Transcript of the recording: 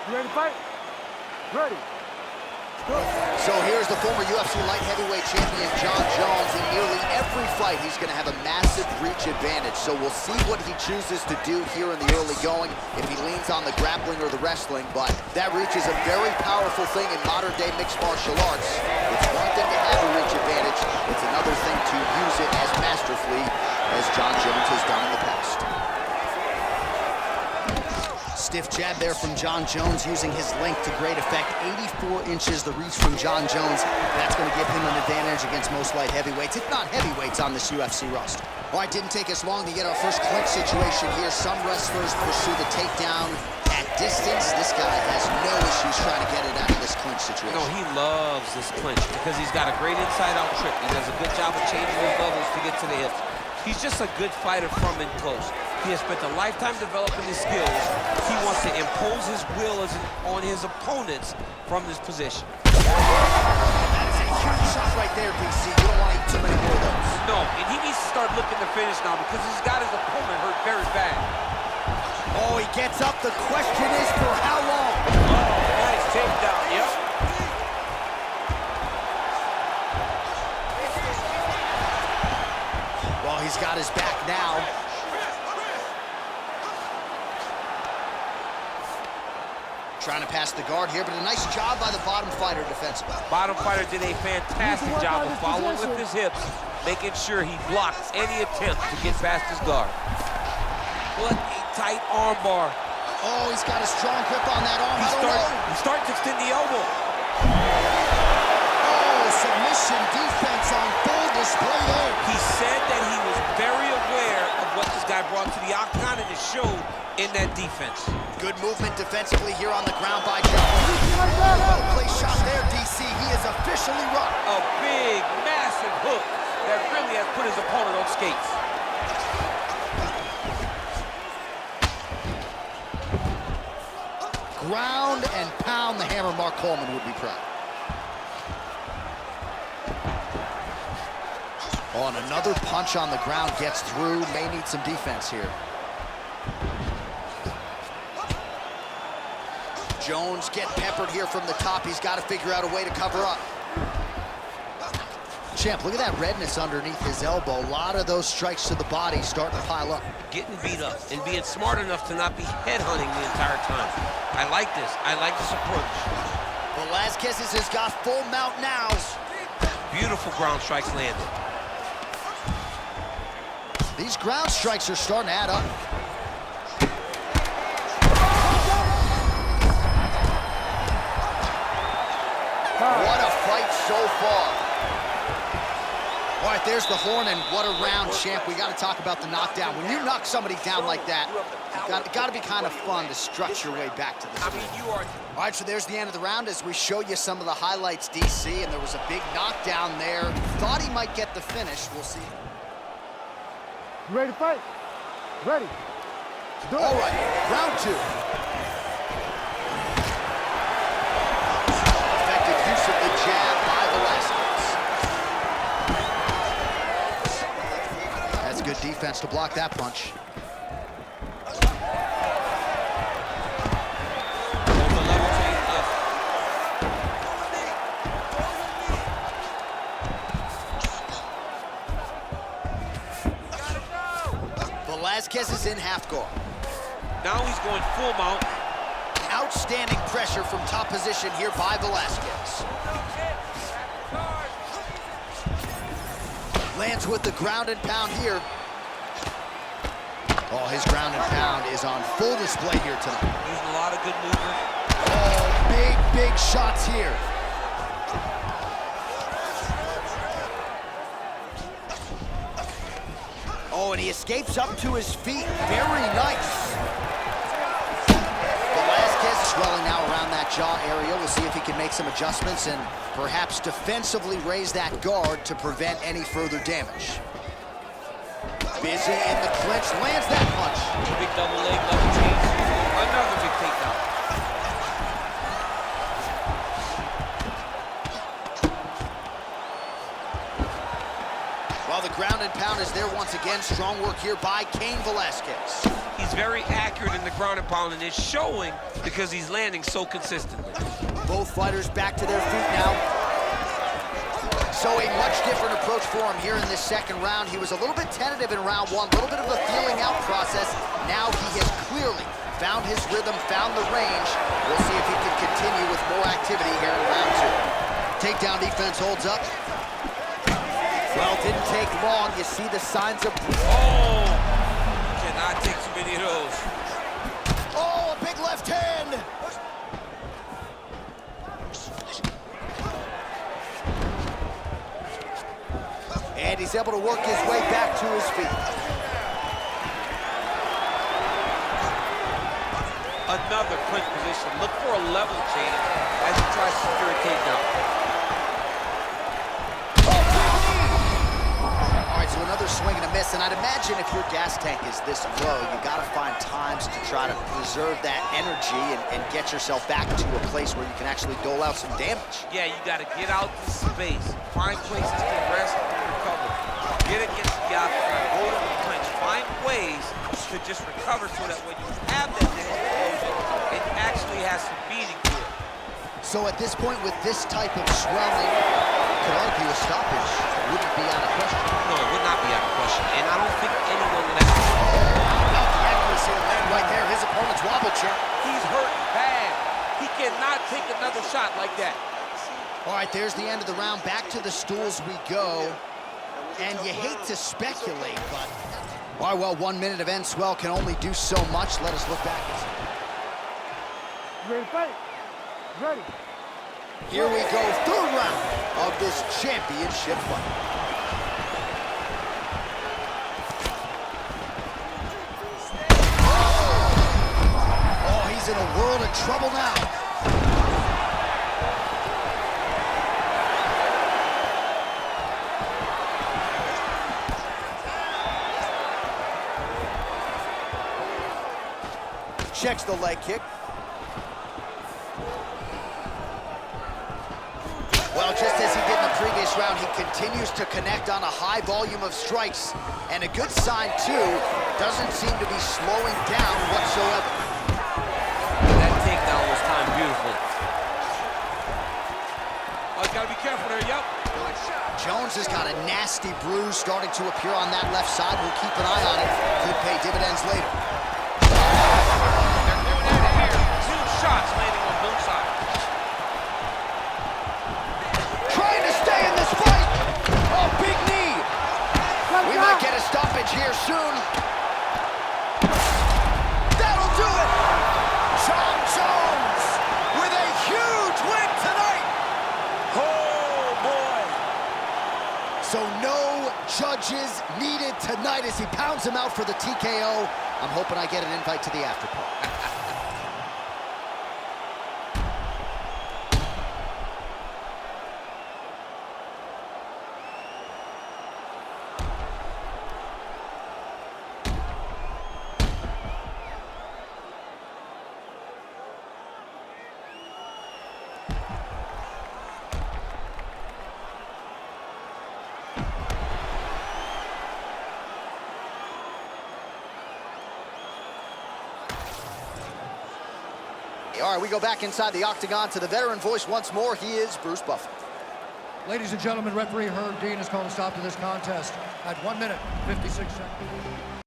You ready to fight? Ready. Go. So here's the former UFC light heavyweight champion, Jon Jones. In nearly every fight, he's going to have a massive reach advantage. So we'll see what he chooses to do here in the early going, if he leans on the grappling or the wrestling. But that reach is a very powerful thing in modern-day mixed martial arts. It's one thing to have a reach advantage. It's another thing to use it as masterfully as Jon Jones has done in the past. Stiff jab there from Jon Jones, using his length to great effect. 84 inches the reach from Jon Jones. That's going to give him an advantage against most light heavyweights, if not heavyweights, on this UFC roster. All right, didn't take us long to get our first clinch situation here. Some wrestlers pursue the takedown at distance. This guy has no issues trying to get it out of this clinch situation. No, he loves this clinch because he's got a great inside-out trip. He does a good job of changing his levels to get to the hips. He's just a good fighter from in close. He has spent a lifetime developing his skills. He wants to impose his will on his opponents from this position. That is a huge shot right there, DC. You don't want to eat too many more of those. No, and he needs to start looking to finish now because he's got his opponent hurt very bad. Oh, he gets up. The question is for how long? Oh, nice takedown, yep. Well, he's got his back now. Trying to pass the guard here, but a nice job by the bottom fighter defensively. Bottom fighter did a fantastic job of following with his hips, making sure he blocked any attempt to get past his guard. What a tight arm bar. Oh, he's got a strong grip on that arm. He starts to extend the elbow. Oh, submission defense on full display there. He said that he was very aware of what this guy brought to the octagon, and it showed in that defense. Good movement defensively here on the ground by Jones. Well-placed shot there, DC. He is officially rocked. A big, massive hook that really has put his opponent on skates. Ground and pound the hammer. Mark Coleman would be proud. Oh, and another punch on the ground gets through. May need some defense here. Jones getting peppered here from the top. He's got to figure out a way to cover up. Champ, look at that redness underneath his elbow. A lot of those strikes to the body starting to pile up. Getting beat up and being smart enough to not be headhunting the entire time. I like this. I like this approach. Velasquez has got full mount nows. Beautiful ground strikes landed. These ground strikes are starting to add up. What a fight so far. All right, there's the horn, and what a round, champ. We got to talk about the knockdown. When you knock somebody down like that, it got to be kind of fun to strut your way back to this. I mean, you are... All right, so there's the end of the round as we show you some of the highlights, DC, and there was a big knockdown there. Thought he might get the finish. We'll see. You ready to fight? Ready. Do it. All right, round two. Effective use of the jab by Velasquez. That's good defense to block that punch. Velasquez is in half guard. Now he's going full mount. Outstanding pressure from top position here by Velasquez. Lands with the ground and pound here. Oh, his ground and pound is on full display here tonight. Using a lot of good movement. Oh, big shots here. Oh, and he escapes up to his feet. Very nice. Velasquez swelling now around that jaw area. We'll see if he can make some adjustments and perhaps defensively raise that guard to prevent any further damage. Busy in the clinch, lands that punch. Big double leg, double change. Another big takedown. While the ground and pound is there once again, strong work here by Cain Velasquez. He's He's very accurate in the ground and pound, and it's showing because he's landing so consistently. Both fighters back to their feet now. So a much different approach for him here in this second round. He was a little bit tentative in round one, a little bit of a feeling out process. Now he has clearly found his rhythm, found the range. We'll see if he can continue with more activity here in round two. Takedown defense holds up. Well, didn't take long. You see the signs of... Oh! Cannot take too many of those. Oh, a big left hand! And he's able to work his way back to his feet. Another clinch position. Look for a level change as he tries to secure a takedown. So another swing and a miss, and I'd imagine if your gas tank is this low, you gotta find times to try to preserve that energy and get yourself back to a place where you can actually dole out some damage. Yeah, you gotta get out to space, find places to rest and recover. Get against the octagon, go to the clinch, find ways to just recover so that when you have that next explosion, it actually has some meaning to it. So at this point, with this type of swelling, could argue a stoppage wouldn't be out of question. No, it would not be out of question, and I don't think anyone would have. About the accuracy of land right there, his opponent's wobble chair. He's hurt bad. He cannot take another shot like that. All right, there's the end of the round. Back to the stools we go. And you hate to speculate, but... All right, well, 1 minute of end swell can only do so much. Let us look back. You ready to fight? Ready. Here we go, third round of this championship fight. Oh, he's in a world of trouble now. Checks the leg kick. Well, just as he did in the previous round, he continues to connect on a high volume of strikes. And a good sign, too, doesn't seem to be slowing down whatsoever. That takedown was timed beautifully. Oh, you gotta be careful there, yep. Jones has got a nasty bruise starting to appear on that left side. We'll keep an eye on it. Could pay dividends later. They're doing it here. 2 shots landing on both sides. Trying to stay in this fight. Oh, big knee. We might get a stoppage here soon. That'll do it. John Jones with a huge win tonight. Oh, boy. So no judges needed tonight as he pounds him out for the TKO. I'm hoping I get an invite to the after party. All right, we go back inside the octagon to the veteran voice once more. He is Bruce Buffer. Ladies and gentlemen, referee Herb Dean has called a stop to this contest at 1 minute, 56 seconds.